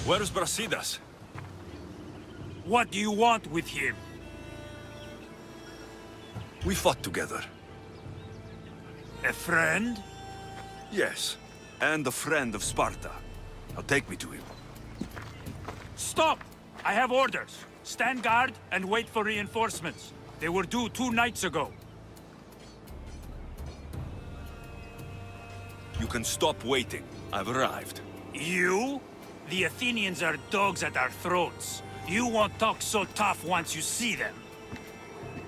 Where's Brasidas? What do you want with him? We fought together. A friend? Yes, and a friend of Sparta. Now take me to him. Stop! I have orders. Stand guard and wait for reinforcements. They were due 2 nights ago. You can stop waiting. I've arrived. You? The Athenians are dogs at our throats. You won't talk so tough once you see them.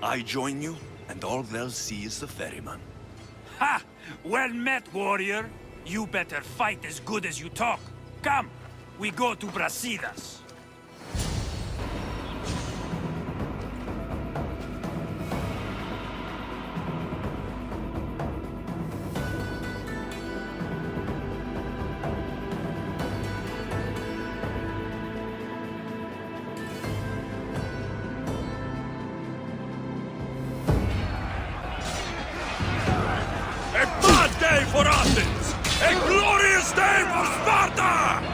I join you, and all they'll see is the ferryman. Ha! Well met, warrior. You better fight as good as you talk. Come, we go to Brasidas. A bad day for Athens! A glorious day for Sparta!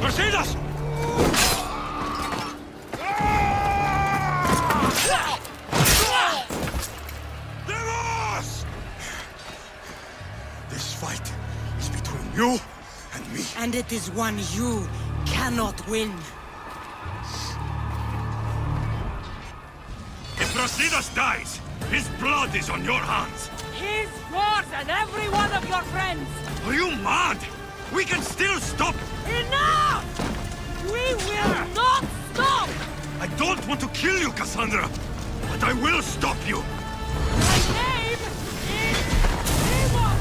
Brasidas! Demos! This fight is between you and me. And it is one you cannot win. If Brasidas dies, his blood is on your hands. His, yours, and every one of your friends! Are you mad? We can still stop. Enough! We will not stop! I don't want to kill you, Cassandra, but I will stop you. My name is Demos!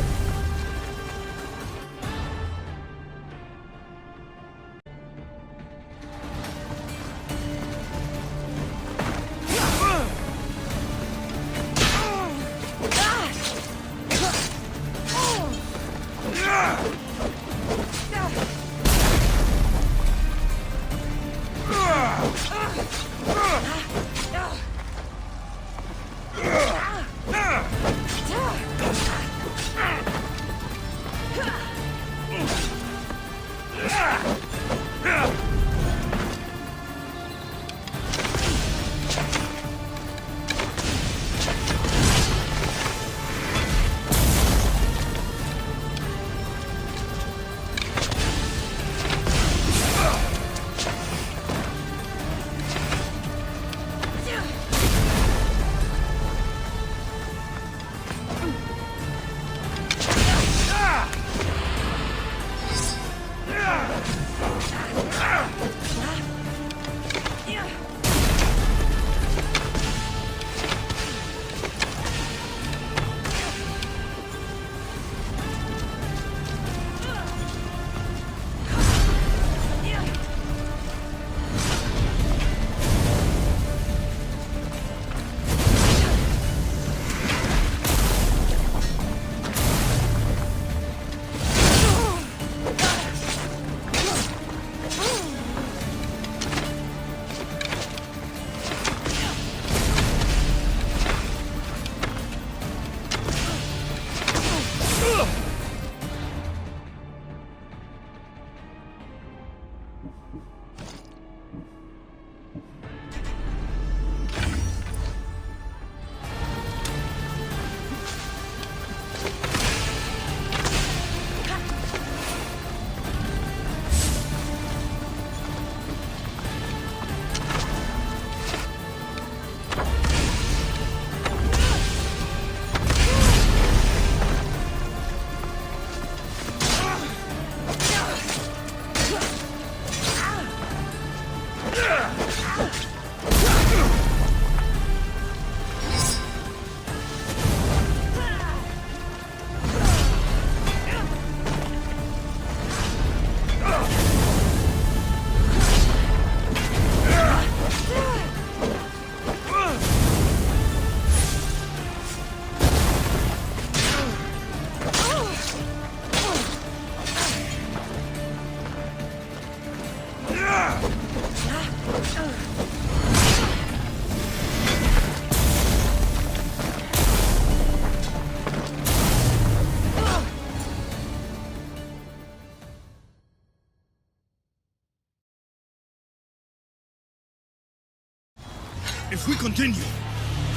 If we continue,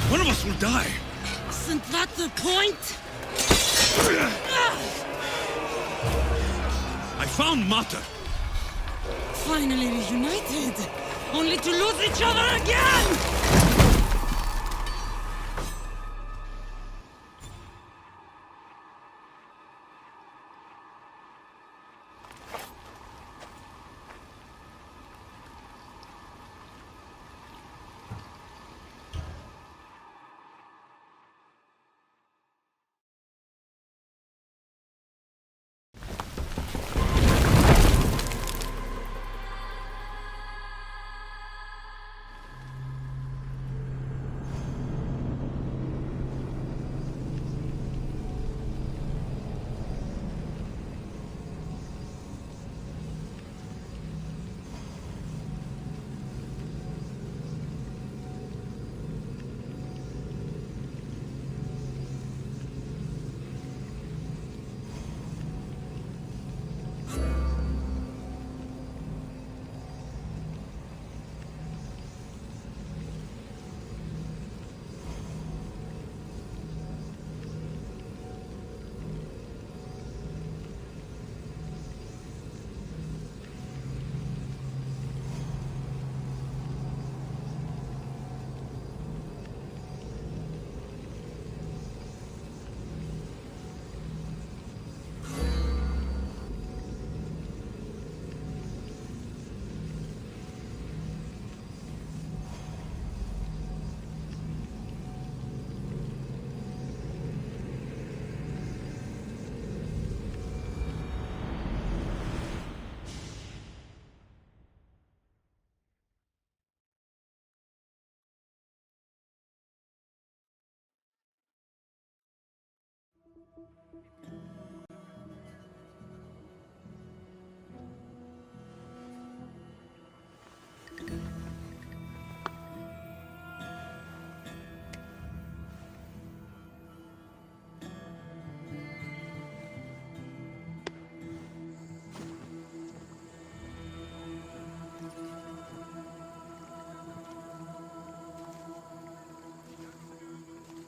one of us will die. Isn't that the point? I found Mater. Finally reunited, only to lose each other again!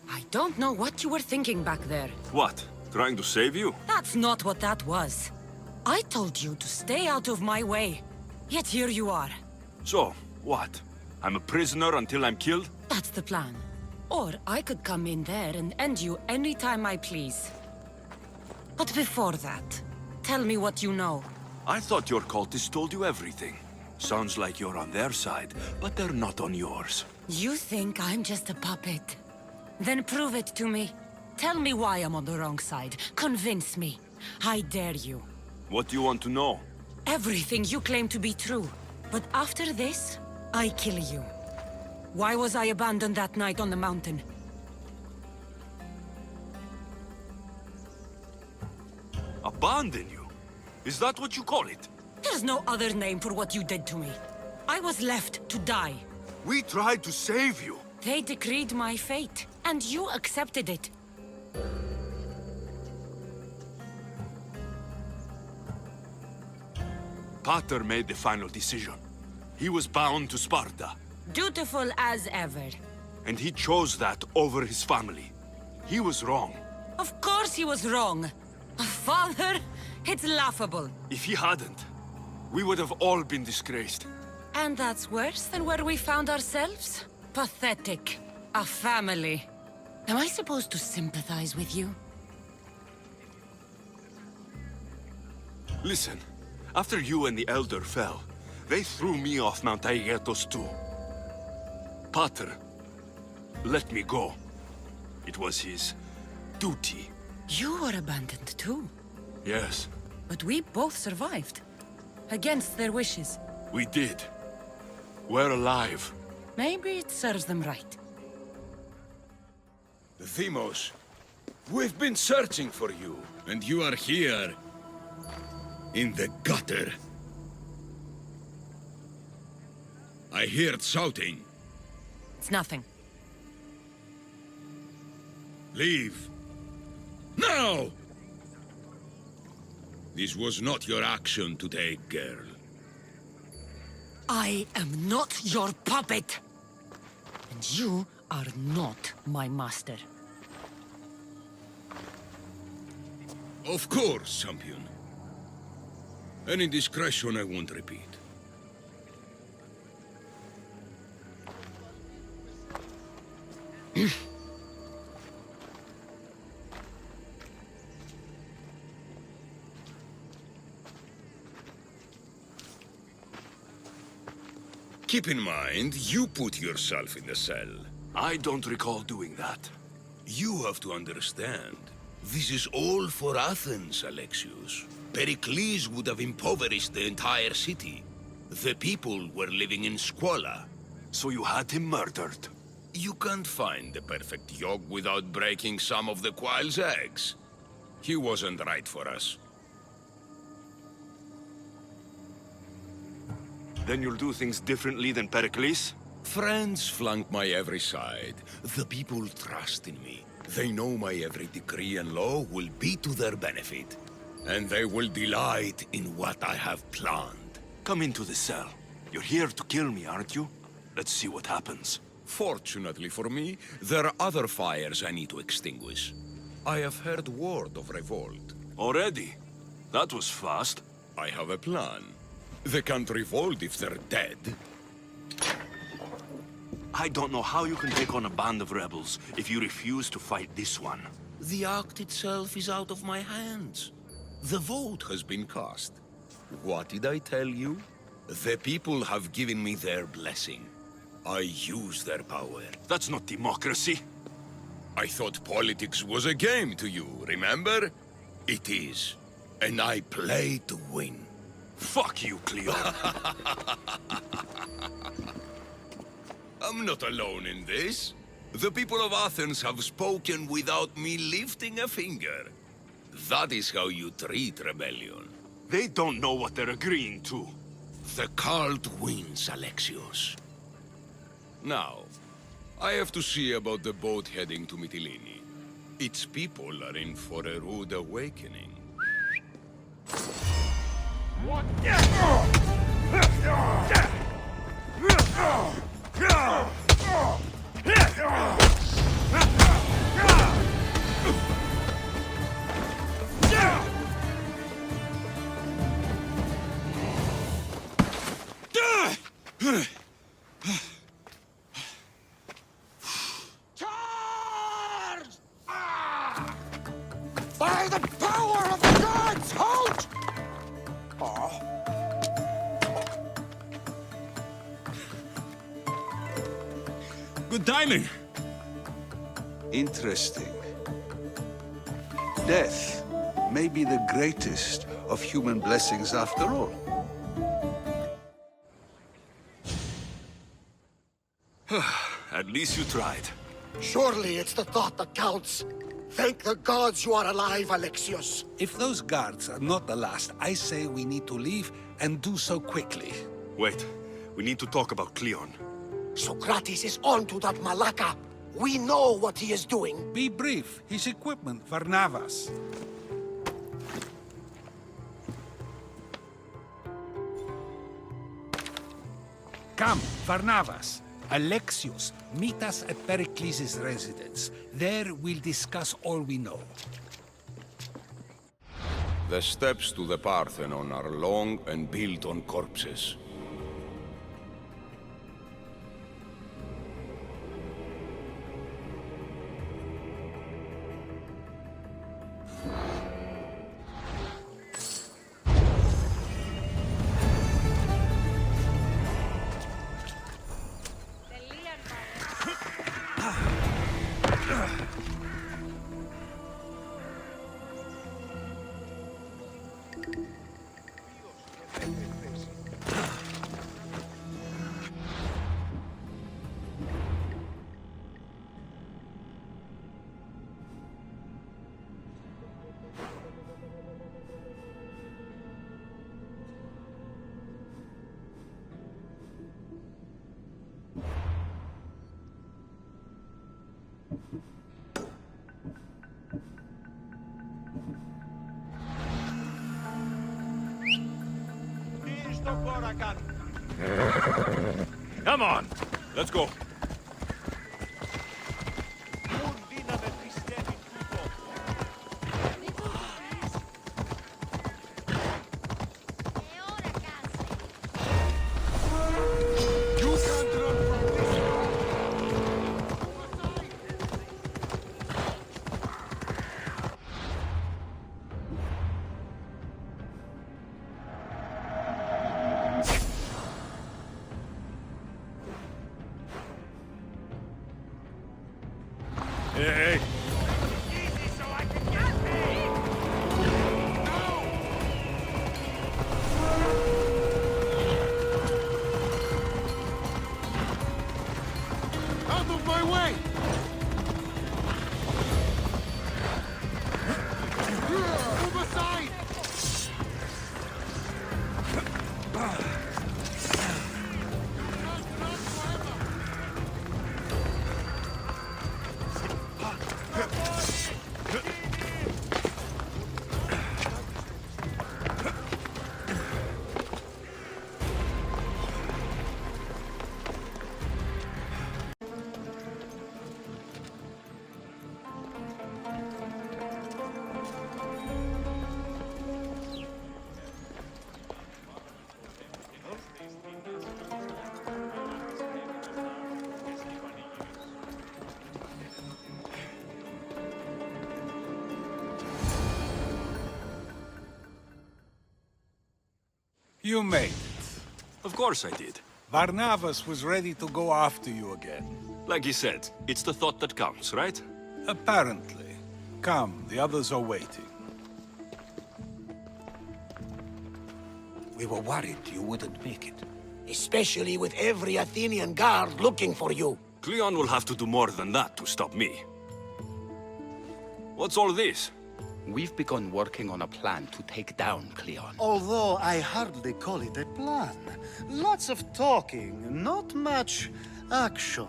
I don't know what you were thinking back there. What? Trying to save you? That's not what that was. I told you to stay out of my way. Yet here you are. So, what? I'm a prisoner until I'm killed? That's the plan. Or I could come in there and end you anytime I please. But before that, tell me what you know. I thought your cultists told you everything. Sounds like you're on their side, but they're not on yours. You think I'm just a puppet? Then prove it to me. Tell me why I'm on the wrong side. Convince me. I dare you. What do you want to know? Everything you claim to be true. But after this, I kill you. Why was I abandoned that night on the mountain? Abandon you? Is that what you call it? There's no other name for what you did to me. I was left to die. We tried to save you. They decreed my fate, and you accepted it. Pater made the final decision. He was bound to Sparta, Dutiful as ever. and he chose that over his family. He was wrong. Of course he was wrong. Father, it's laughable. If he hadn't, we would have all been disgraced. And that's worse than where we found ourselves? Pathetic. A family. Am I supposed to sympathize with you? Listen, after you and the Elder fell, they threw me off Mount Aegetos too. Pater let me go. It was his duty. You were abandoned too. Yes, But we both survived. Against their wishes. we did. We're alive. Maybe it serves them right. Themos, we've been searching for you, and you are here. In the gutter. I heard shouting. It's nothing. Leave. Now! This was not your action to take, girl. I am not your puppet. And you are not my master. Of course, champion. Any indiscretion I won't repeat. Keep in mind, you put yourself in the cell. I don't recall doing that. You have to understand. This is all for Athens, Alexios. Pericles would have impoverished the entire city. The people were living in squalor. So you had him murdered? You can't find the perfect yolk without breaking some of the quail's eggs. He wasn't right for us. Then you'll do things differently than Pericles? Friends flank my every side. The people trust in me. They know my every decree and law will be to their benefit. And they will delight in what I have planned. Come into the cell. You're here to kill me, aren't you? Let's see what happens. Fortunately for me, there are other fires I need to extinguish. I have heard word of revolt. Already? That was fast. I have a plan. They can't revolt if they're dead. I don't know how you can take on a band of rebels if you refuse to fight this one. The act itself is out of my hands. The vote has been cast. What did I tell you? The people have given me their blessing. I use their power. That's not democracy. I thought politics was a game to you, remember? It is. And I play to win. Fuck you, Cleon. I'm not alone in this. The people of Athens have spoken without me lifting a finger. That is how you treat rebellion. They don't know what they're agreeing to. The cult wins, Alexios. Now, I have to see about the boat heading to Mytilene. Its people are in for a rude awakening. By the power of the gods, halt! Good timing. Interesting. Death may be the greatest of human blessings after all. At least you tried. Surely it's the thought that counts. Thank the gods you are alive, Alexios. If those guards are not the last, I say we need to leave and do so quickly. Wait, we need to talk about Cleon. Socrates is on to that Malaka. We know what he is doing. Be brief. His equipment, Varnavas. Come, Varnavas. Alexios, meet us at Pericles' residence. There we'll discuss all we know. The steps to the Parthenon are long and built on corpses. Come on, let's go. Hey, Out of my way! Move aside! You made it. of course I did. Varnavas was ready to go after you again. Like he said, it's the thought that counts, right? Apparently. Come, the others are waiting. We were worried you wouldn't make it. Especially with every Athenian guard looking for you. Cleon will have to do more than that to stop me. What's all this? We've begun working on a plan to take down Cleon. Although I hardly call it a plan. Lots of talking, not much action.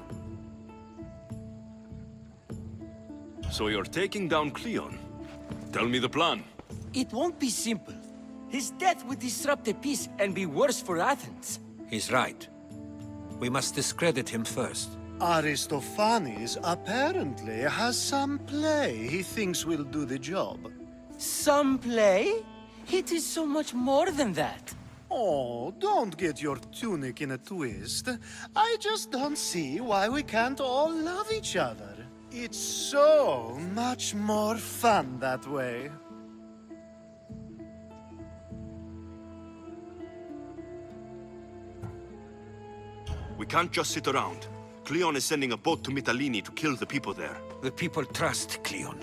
So you're taking down Cleon? Tell me the plan. It won't be simple. His death would disrupt the peace and be worse for Athens. He's right. We must discredit him first. Aristophanes apparently has some play he thinks will do the job. Some play? It is so much more than that. Oh, don't get your tunic in a twist. I just don't see why we can't all love each other. It's so much more fun that way. We can't just sit around. Cleon is sending a boat to Mytilene to kill the people there. The people trust Cleon.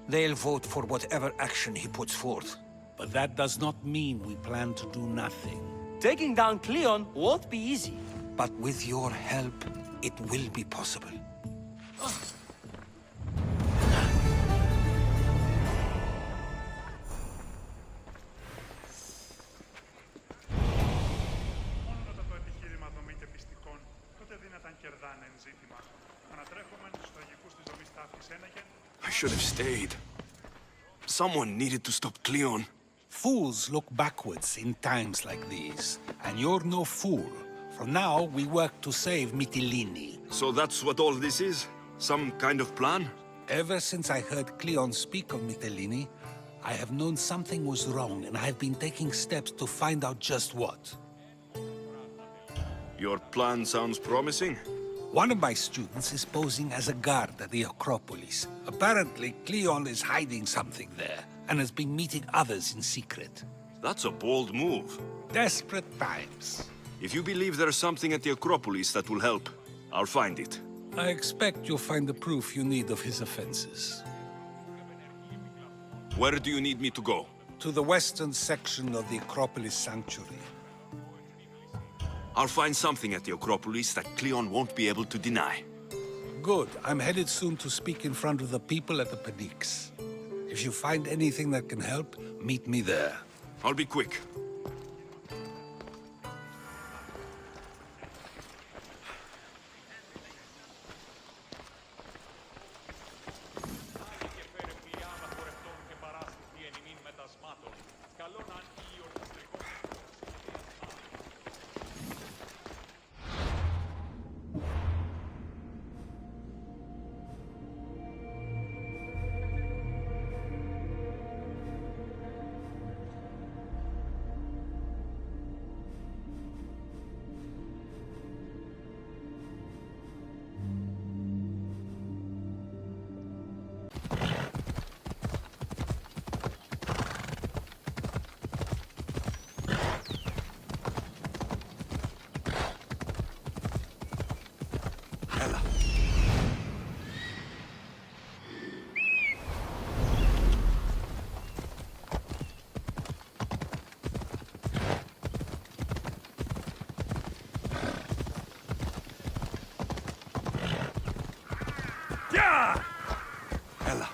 They'll vote for whatever action he puts forth. But that does not mean we plan to do nothing. Taking down Cleon won't be easy. But with your help, it will be possible. I should have stayed. Someone needed to stop Cleon. Fools look backwards in times like these. And you're no fool. From now, we work to save Mytilene. So that's what all this is? Some kind of plan? Ever since I heard Cleon speak of Mytilene, I have known something was wrong, and I have been taking steps to find out just what. Your plan sounds promising. One of my students is posing as a guard at the Acropolis. Apparently, Cleon is hiding something there, and has been meeting others in secret. That's a bold move. Desperate times. If you believe there's something at the Acropolis that will help, I'll find it. I expect you'll find the proof you need of his offenses. Where do you need me to go? To the western section of the Acropolis Sanctuary. I'll find something at the Acropolis that Cleon won't be able to deny. Good. I'm headed soon to speak in front of the people at the Pnyx. If you find anything that can help, meet me there. I'll be quick. Ella. Yeah! Ella.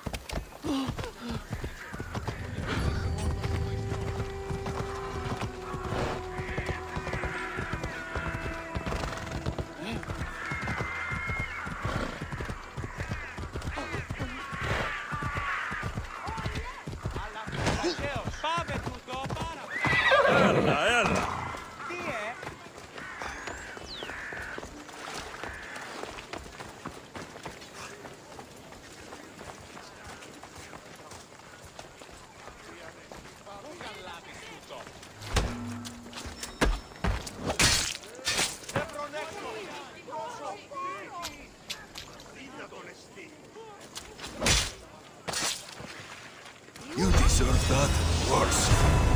You deserve that worse.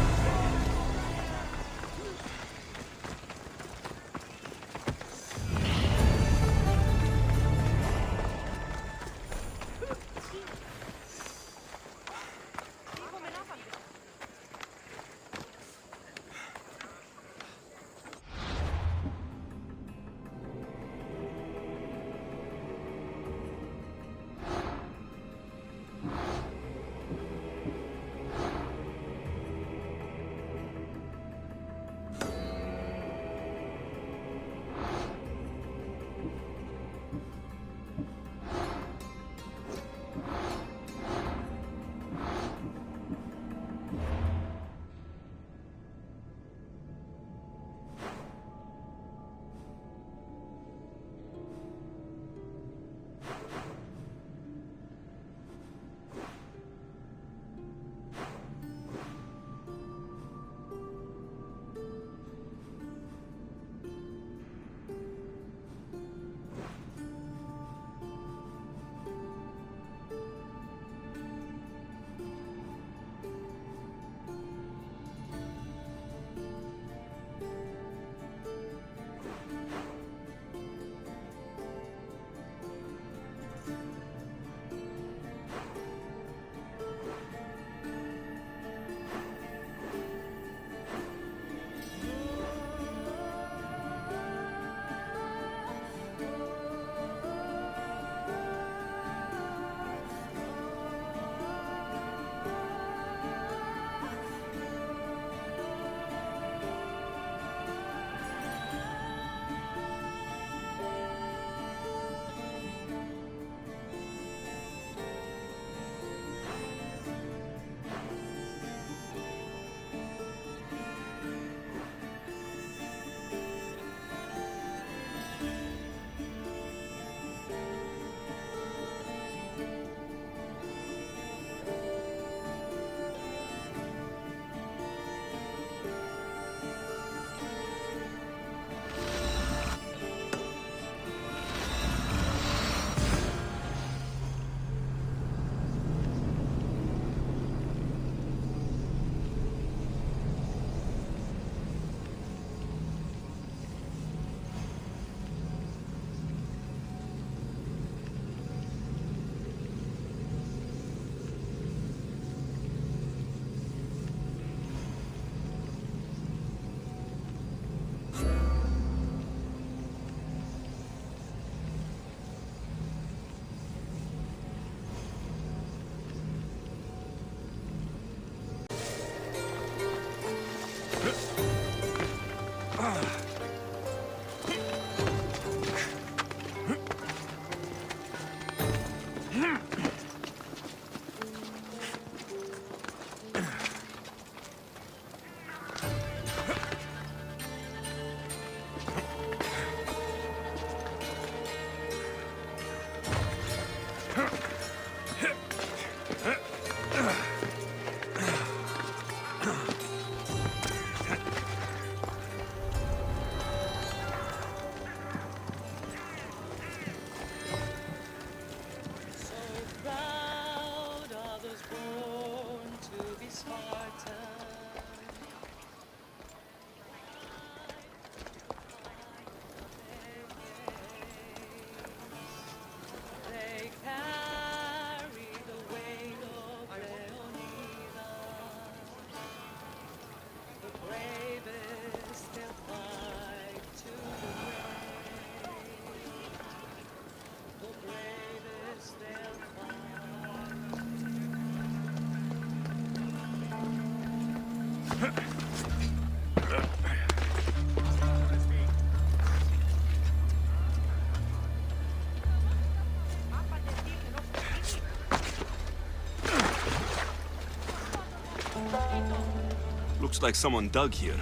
Looks like someone dug here.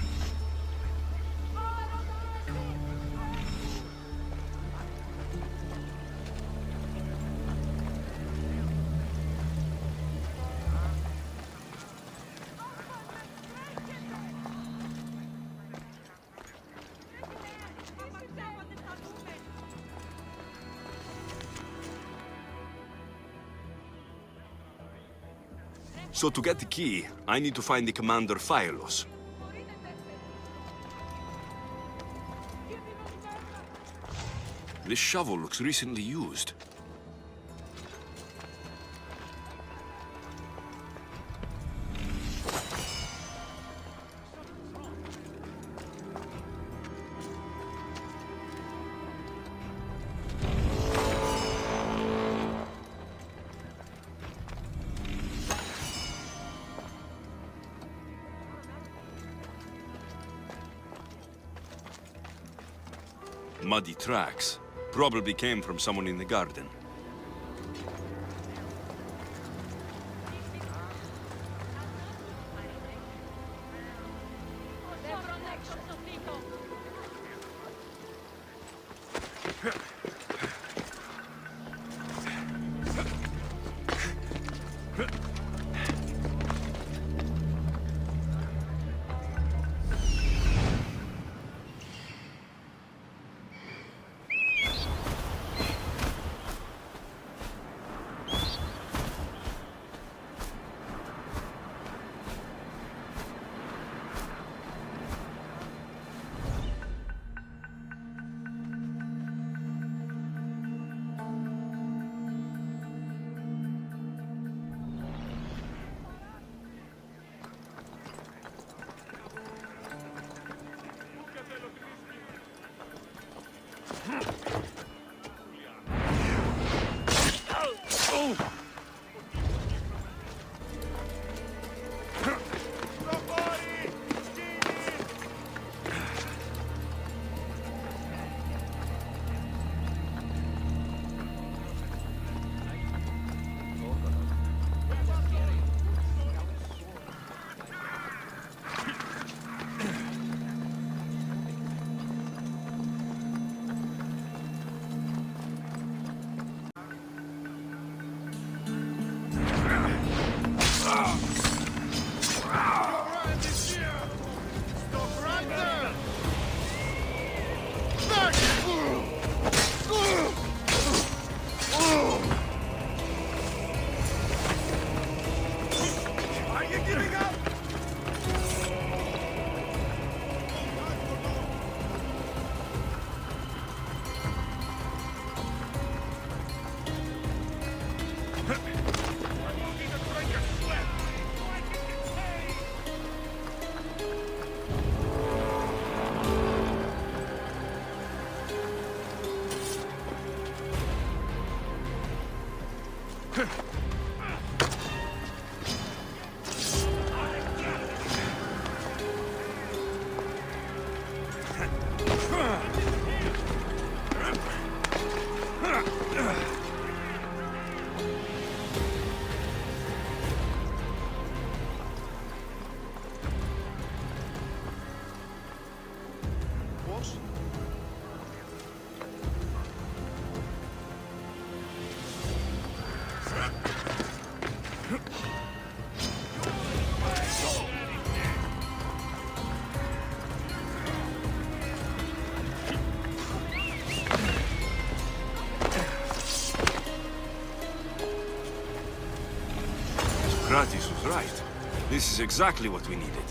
So to get the key, I need to find the commander Phylos. This shovel looks recently used. Muddy tracks. Probably came from someone in the garden. Gratis was right. This is exactly what we needed.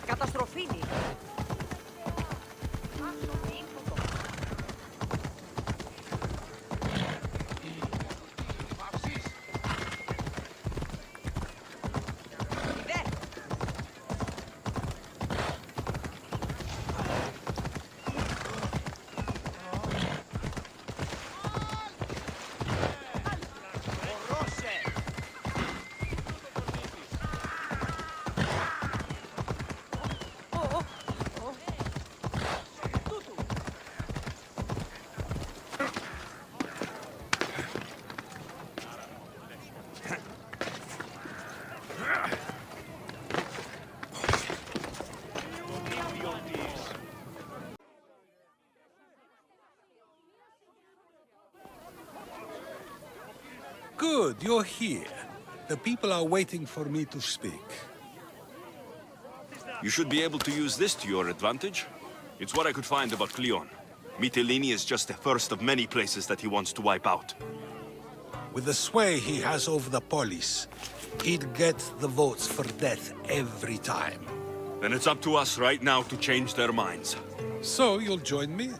Καταστροφήνη. Good, you're here. The people are waiting for me to speak. You should be able to use this to your advantage. It's what I could find about Cleon. Mytilene is just the first of many places that he wants to wipe out. With the sway he has over the police, he'd get the votes for death every time. Then it's up to us right now to change their minds. So you'll join me?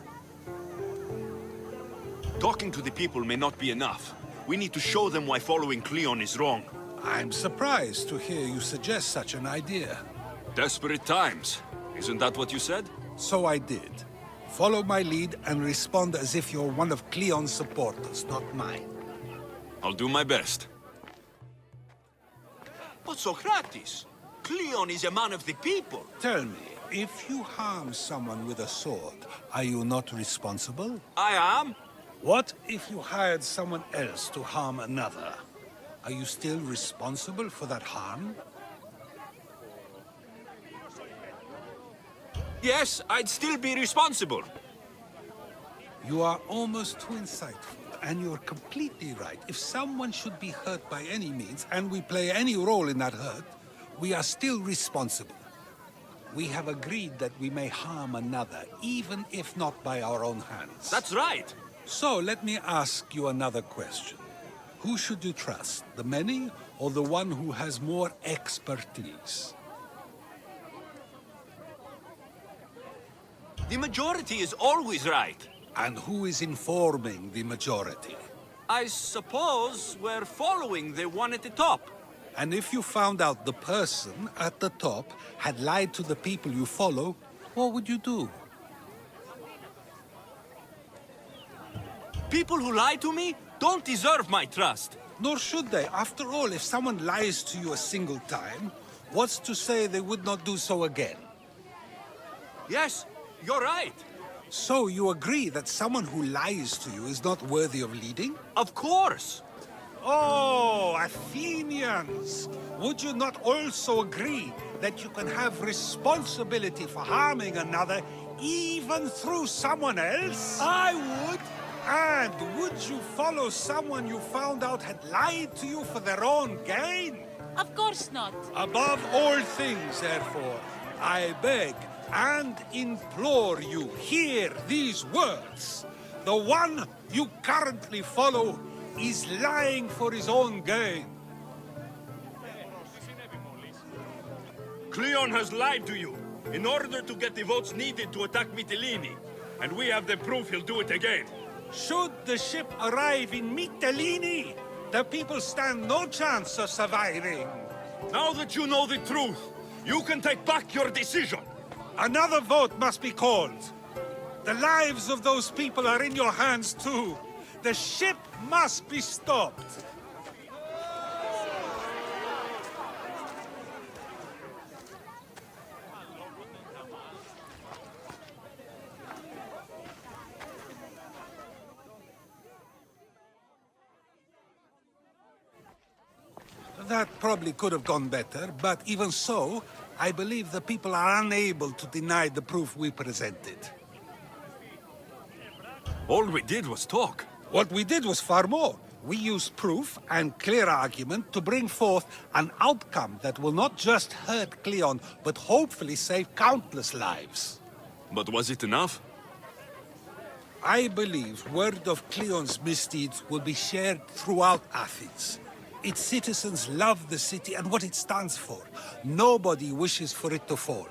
Talking to the people may not be enough. We need to show them why following Cleon is wrong. I'm surprised to hear you suggest such an idea. Desperate times. Isn't that what you said? So I did. Follow my lead and respond as if you're one of Cleon's supporters, not mine. I'll do my best. But Socrates, Cleon is a man of the people. Tell me, if you harm someone with a sword, are you not responsible? I am. What if you hired someone else to harm another? Are you still responsible for that harm? Yes, I'd still be responsible. You are almost too insightful, and you're completely right. If someone should be hurt by any means, and we play any role in that hurt, we are still responsible. We have agreed that we may harm another, even if not by our own hands. That's right. So let me ask you another question. Who should you trust, the many or the one who has more expertise? The majority is always right. And who is informing the majority? I suppose we're following the one at the top. And if you found out the person at the top had lied to the people you follow, what would you do? People who lie to me don't deserve my trust. Nor should they. After all, if someone lies to you a single time, what's to say they would not do so again? Yes, you're right. So you agree that someone who lies to you is not worthy of leading? Of course. Oh, Athenians! Would you not also agree that you can have responsibility for harming another even through someone else? I would. And would you follow someone you found out had lied to you for their own gain? Of course not. Above all things, therefore, I beg and implore you, hear these words. The one you currently follow is lying for his own gain. Cleon has lied to you in order to get the votes needed to attack Mytilene. And we have the proof he'll do it again. Should the ship arrive in Mytilene, the people stand no chance of surviving. Now that you know the truth, you can take back your decision. Another vote must be called. The lives of those people are in your hands too. The ship must be stopped. That probably could have gone better, but even so, I believe the people are unable to deny the proof we presented. All we did was talk. What we did was far more. We used proof and clear argument to bring forth an outcome that will not just hurt Cleon, but hopefully save countless lives. But was it enough? I believe word of Cleon's misdeeds will be shared throughout Athens. Its citizens love the city and what it stands for. Nobody wishes for it to fall.